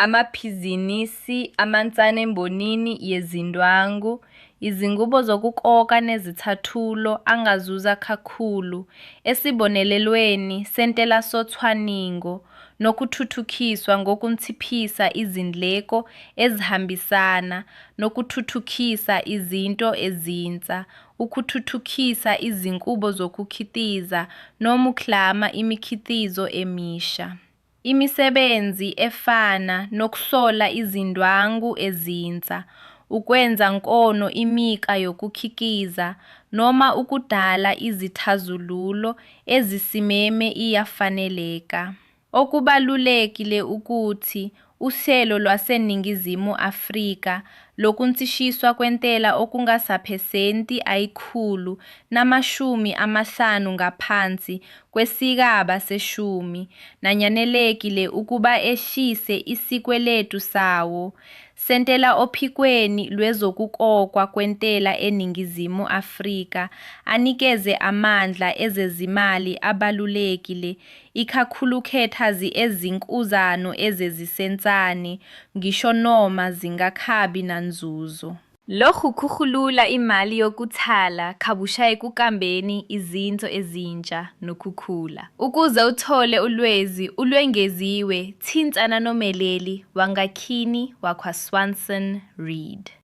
amabhizinisi amancane embonini yezindwangu, izingubo zokukoka nezithathulo angazuza kakhulu esibonelelweni sentelasocwaningo nokuthuthukiswa ngokunciphisa izindleko ezihambisana nokuthuthukisa izinto ezintsha, ukuthuthukisa izinqubo zokukhitiza noma ukuklama imikhiqizo emisha. Imisebenzi efana nokusola izindwangu ezintsha, ukwenza nkono imika yokukhiqiza noma ukudala izithazululo ezisimeme iyafaneleka. Okubalulekile ukuthi uhlelo lwaseNingizimu Afrika lokuncishiswa kwentela okungasaphesenti 150 ngaphansi kwesigaba se-10 nanyanelekile ukuba ehlise isikweletu sawo sentela ophikweni lwezokukokwa kwentela eNingizimu Afrika anikeze amandla ezezimali abalulekile ikakhulukazi ezinkuzano ezisencane ngisho noma zingakabi nanzuzo. Lokhu kukhulula imali yokuthala kabusha ekukambeni izinto ezintsha nokukhula. Ukuze uthole ulwezi olwengeziwe, thintana nomeleli wangakhini wakwaSwanson Reed.